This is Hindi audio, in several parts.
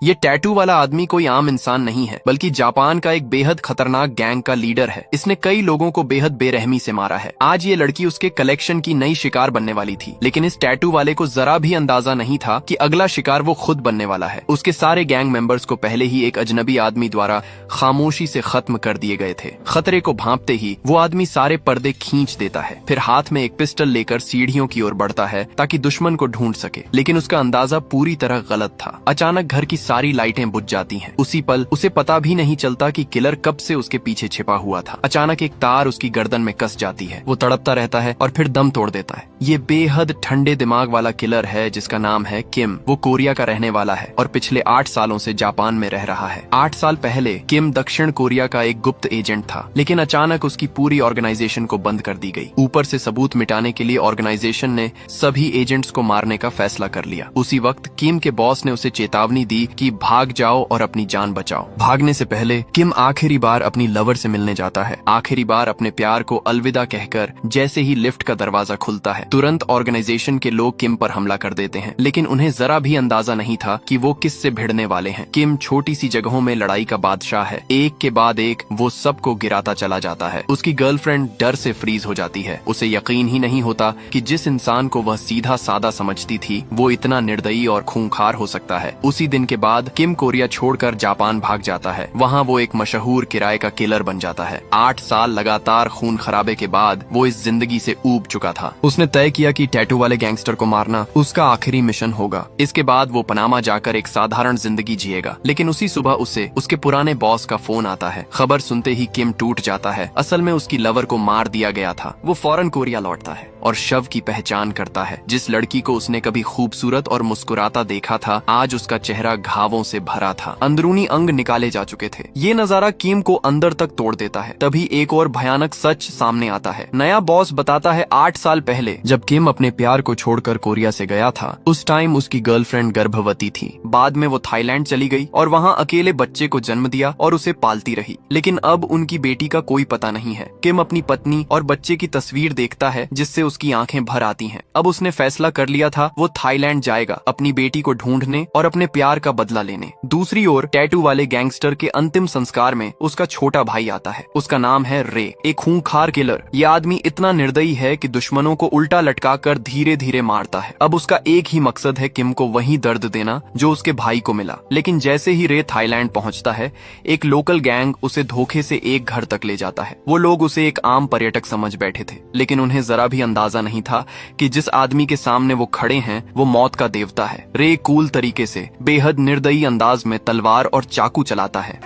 ये टैटू वाला आदमी कोई आम इंसान नहीं है, बल्कि जापान का एक बेहद खतरनाक गैंग का लीडर है। इसने कई लोगों को बेहद बेरहमी से मारा है। आज ये लड़की उसके कलेक्शन की नई शिकार बनने वाली थी, लेकिन इस टैटू वाले को जरा भी अंदाजा नहीं था कि अगला शिकार वो खुद बनने वाला है। उसके सारे गैंग मेंबर्स को पहले ही एक अजनबी आदमी द्वारा खामोशी से खत्म कर दिए गए थे। खतरे को भांपते ही वो आदमी सारे पर्दे खींच देता है, फिर हाथ में एक पिस्टल लेकर सीढ़ियों की ओर बढ़ता है ताकि दुश्मन को ढूंढ सके। लेकिन उसका अंदाजा पूरी तरह गलत था। अचानक घर की सारी लाइटें बुझ जाती हैं। उसी पल उसे पता भी नहीं चलता कि किलर कब से उसके पीछे छिपा हुआ था। अचानक एक तार उसकी गर्दन में कस जाती है। वो तड़पता रहता है और फिर दम तोड़ देता है। ये बेहद ठंडे दिमाग वाला किलर है जिसका नाम है किम। वो कोरिया का रहने वाला है और पिछले 8 सालों से जापान में रह रहा है। 8 साल पहले किम दक्षिण कोरिया का एक गुप्त एजेंट था, लेकिन अचानक उसकी पूरी ऑर्गेनाइजेशन को बंद कर दी गई। ऊपर से सबूत मिटाने के लिए ऑर्गेनाइजेशन ने सभी एजेंट्स को मारने का फैसला कर लिया। उसी वक्त किम के बॉस ने उसे चेतावनी दी कि भाग जाओ और अपनी जान बचाओ। भागने से पहले किम आखिरी बार अपनी लवर से मिलने जाता है। आखिरी बार अपने प्यार को अलविदा कहकर जैसे ही लिफ्ट का दरवाजा खुलता है, तुरंत ऑर्गेनाइजेशन के लोग किम पर हमला कर देते हैं। लेकिन उन्हें जरा भी अंदाजा नहीं था कि वो किससे भिड़ने वाले हैं। किम छोटी सी जगहों में लड़ाई का बादशाह है। एक के बाद एक वो सबको गिराता चला जाता है। उसकी गर्लफ्रेंड डर से फ्रीज हो जाती है। उसे यकीन ही नहीं होता कि जिस इंसान को वह सीधा सादा समझती थी वो इतना निर्दयी और खूंखार हो सकता है। उसी दिन के बाद किम कोरिया छोड़कर जापान भाग जाता है। वहाँ वो एक मशहूर किराए का किलर बन जाता है। 8 साल लगातार खून खराबे के बाद वो इस जिंदगी से ऊब चुका था। उसने तय किया कि टैटू वाले गैंगस्टर को मारना उसका आखिरी मिशन होगा। इसके बाद वो पनामा जाकर एक साधारण जिंदगी जिएगा। लेकिन उसी सुबह उसे उसके पुराने बॉस का फोन आता है। खबर सुनते ही किम टूट जाता है। असल में उसकी लवर को मार दिया गया था। वो फौरन कोरिया लौटता है और शव की पहचान करता है। जिस लड़की को उसने कभी खूबसूरत और मुस्कुराता देखा था, आज उसका चेहरा घावों से भरा था। अंदरूनी अंग निकाले जा चुके थे। ये नजारा किम को अंदर तक तोड़ देता है। तभी एक और भयानक सच सामने आता है। नया बॉस बताता है 8 साल पहले जब किम अपने प्यार को छोड़कर कोरिया से गया था, उस टाइम उसकी गर्लफ्रेंड गर्भवती थी। बाद में वो थाईलैंड चली गई और वहाँ अकेले बच्चे को जन्म दिया और उसे पालती रही। लेकिन अब उनकी बेटी का कोई पता नहीं है। किम अपनी पत्नी और बच्चे की तस्वीर देखता है जिससे उसकी आंखें भर आती हैं। अब उसने फैसला कर लिया था वो थाईलैंड जाएगा अपनी बेटी को ढूंढने और अपने प्यार का बदला लेने। दूसरी ओर टैटू वाले गैंगस्टर के अंतिम संस्कार में उसका छोटा भाई आता है। उसका नाम है रे, एक खूंखार किलर। ये आदमी इतना निर्दयी है कि दुश्मनों को उल्टा लटकाकर धीरे धीरे मारता है। अब उसका एक ही मकसद है किम को वही दर्द देना जो उसके भाई को मिला। लेकिन जैसे ही रे थाईलैंड पहुंचता है, एक लोकल गैंग उसे धोखे से एक घर तक ले जाता है। वो लोग उसे एक आम पर्यटक समझ बैठे थे, लेकिन उन्हें जरा भी अंदाजा नहीं था कि जिस आदमी के सामने वो खड़े हैं वो मौत का देवता है। रे कूल तरीके से बेहद निर्दयी अंदाज में तलवार और चाकू चलाता है।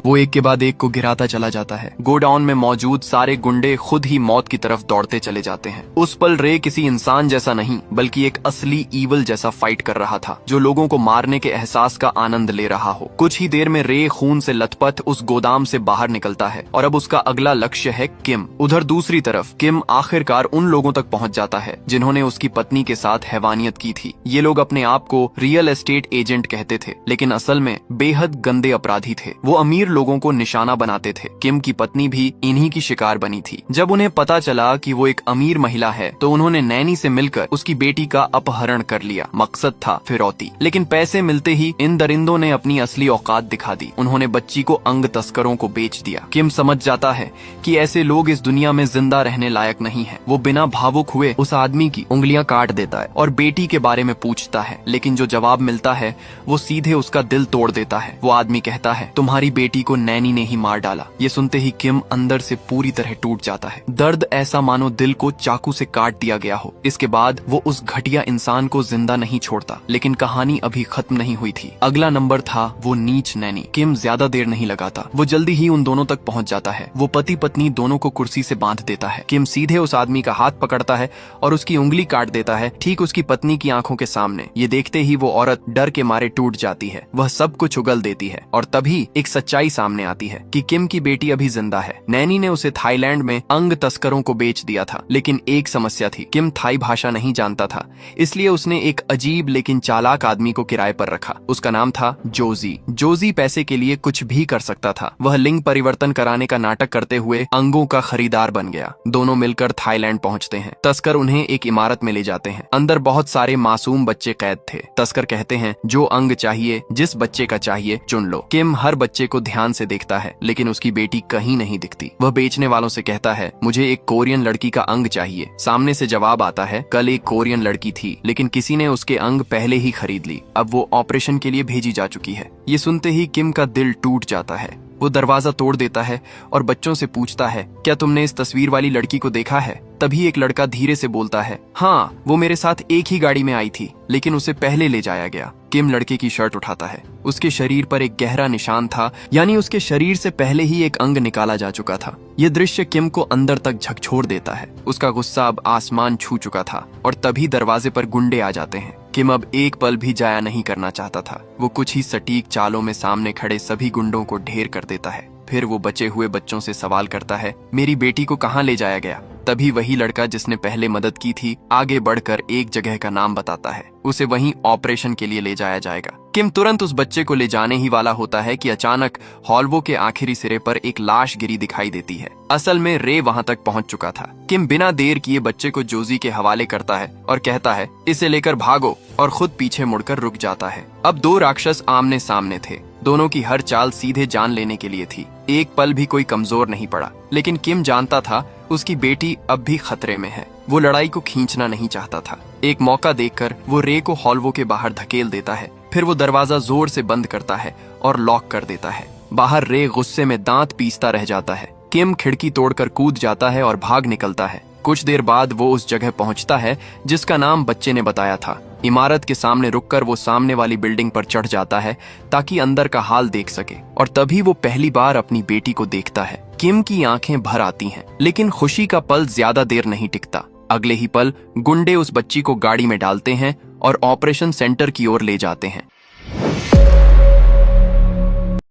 वो एक के बाद एक को गिराता चला जाता है। गोडाउन में मौजूद सारे गुंडे खुद ही मौत की तरफ दौड़ते चले जाते हैं। उस पल रे किसी इंसान जैसा नहीं बल्कि एक असली ईवल जैसा फाइट कर रहा था, जो लोगों को मारने के एहसास का आनंद ले रहा हो। कुछ ही देर में रे खून से लथपथ उस गोदाम से बाहर निकलता है और अब उसका अगला लक्ष्य है किम। उधर दूसरी तरफ किम आखिरकार उन लोगों तक पहुंच जाता है जिन्होंने उसकी पत्नी के साथ हैवानियत की थी। ये लोग अपने आप को रियल एस्टेट एजेंट कहते थे, लेकिन असल में बेहद गंदे अपराधी थे। वो अमीर लोगों को निशाना बनाते थे। किम की पत्नी भी इन्हीं की शिकार बनी थी। जब उन्हें पता चला कि वो एक अमीर महिला है, तो उन्होंने नैनी से मिलकर उसकी बेटी का अपहरण कर लिया। मकसद था फिरौती, लेकिन पैसे मिलते ही इन दरिंदों ने अपनी असली औकात दिखा दी। उन्होंने बच्ची को अंग तस्करों को बेच दिया। किम समझ जाता है कि ऐसे लोग इस दुनिया में जिंदा रहने लायक नहीं है। वो बिना भावुक हुए उस आदमी की उंगलियां काट देता है और बेटी के बारे में पूछता है, लेकिन जो जवाब मिलता है वो सीधे उसका दिल तोड़ देता है। वो आदमी कहता है, तुम्हारी बेटी को नैनी ने ही मार डाला। ये सुनते ही किम अंदर से पूरी तरह टूट जाता है। दर्द ऐसा मानो दिल को चाकू से काट दिया गया हो। इसके बाद वो उस घटिया इंसान को जिंदा नहीं छोड़ता। लेकिन कहानी अभी खत्म नहीं हुई थी। अगला नंबर था वो नीच नैनी। किम ज्यादा देर नहीं लगाता, वो जल्दी ही उन दोनों तक पहुंच जाता है। वो पति पत्नी दोनों को कुर्सी से बांध देता है। किम सीधे उस आदमी का हाथ पकड़ता है और उसकी उंगली काट देता है, ठीक उसकी पत्नी की आंखों के सामने। ये देखते ही वो औरत डर के मारे टूट जाती है। वह सब कुछ उगल देती है और तभी एक सच्चाई सामने आती है कि किम की बेटी अभी जिंदा है। नैनी ने उसे थाईलैंड में अंग तस्करों को बेच दिया था, लेकिन एक समस्या थी, किम थाई भाषा नहीं जानता था, इसलिए उसने एक अजीब लेकिन चालाक आदमी को किराए पर रखा। उसका नाम था जोजी। जोजी पैसे के लिए कुछ भी कर सकता था। वह लिंग परिवर्तन कराने का नाटक करते हुए अंगों का खरीदार बन गया। दोनों मिलकर थाईलैंड पहुंचते हैं। तस्कर उन्हें एक इमारत में ले जाते हैं। अंदर बहुत सारे मासूम बच्चे कैद थे। तस्कर कहते हैं जो अंग चाहिए, जिस बच्चे का चाहिए चुन लो। किम हर बच्चे को ध्यान से देखता है, लेकिन उसकी बेटी कहीं नहीं दिखती। वह बेचने वालों से कहता है मुझे एक कोरियन लड़की का अंग चाहिए। सामने से जवाब आता है कल एक कोरियन लड़की थी, लेकिन किसी ने उसके अंग पहले ही खरीद ली। अब वो ऑपरेशन के लिए भेजी जा चुकी है। ये सुनते ही किम का दिल टूट जाता है। वो दरवाजा तोड़ देता है और बच्चों से पूछता है क्या तुमने इस तस्वीर वाली लड़की को देखा है? तभी एक लड़का धीरे से बोलता है हाँ, वो मेरे साथ एक ही गाड़ी में आई थी, लेकिन उसे पहले ले जाया गया। किम लड़के की शर्ट उठाता है। उसके शरीर पर एक गहरा निशान था, यानी उसके शरीर से पहले ही एक अंग निकाला जा चुका था। यह दृश्य किम को अंदर तक झकझोर देता है। उसका गुस्सा अब आसमान छू चुका था और तभी दरवाजे पर गुंडे आ जाते हैं। किम अब एक पल भी जाया नहीं करना चाहता था। वो कुछ ही सटीक चालों में सामने खड़े सभी गुंडों को ढेर कर देता है। फिर वो बचे हुए बच्चों से सवाल करता है मेरी बेटी को कहाँ ले जाया गया? तभी वही लड़का जिसने पहले मदद की थी आगे बढ़कर एक जगह का नाम बताता है। उसे वहीं ऑपरेशन के लिए ले जाया जाएगा। किम तुरंत उस बच्चे को ले जाने ही वाला होता है कि अचानक हॉलवो के आखिरी सिरे पर एक लाश गिरी दिखाई देती है। असल में रे वहां तक पहुंच चुका था। किम बिना देर किए बच्चे को जोजी के हवाले करता है और कहता है इसे लेकर भागो, और खुद पीछे मुड़कर रुक जाता है। अब दो राक्षस आमने सामने थे। दोनों की हर चाल सीधे जान लेने के लिए थी। एक पल भी कोई कमजोर नहीं पड़ा, लेकिन किम जानता था उसकी बेटी अब भी खतरे में है। वो लड़ाई को खींचना नहीं चाहता था। एक मौका देखकर वो रे को हॉलवो के बाहर धकेल देता है। फिर वो दरवाजा जोर से बंद करता है और लॉक कर देता है। बाहर रे गुस्से में दांत पीसता रह जाता है। किम खिड़की तोड़कर कूद जाता है और भाग निकलता है। कुछ देर बाद वो उस जगह पहुंचता है जिसका नाम बच्चे ने बताया था। इमारत के सामने रुककर वो सामने वाली बिल्डिंग पर चढ़ जाता है ताकि अंदर का हाल देख सके, और तभी वो पहली बार अपनी बेटी को देखता है। किम की आंखें भर आती हैं, लेकिन खुशी का पल ज्यादा देर नहीं टिकता। अगले ही पल गुंडे उस बच्ची को गाड़ी में डालते हैं और ऑपरेशन सेंटर की ओर ले जाते हैं।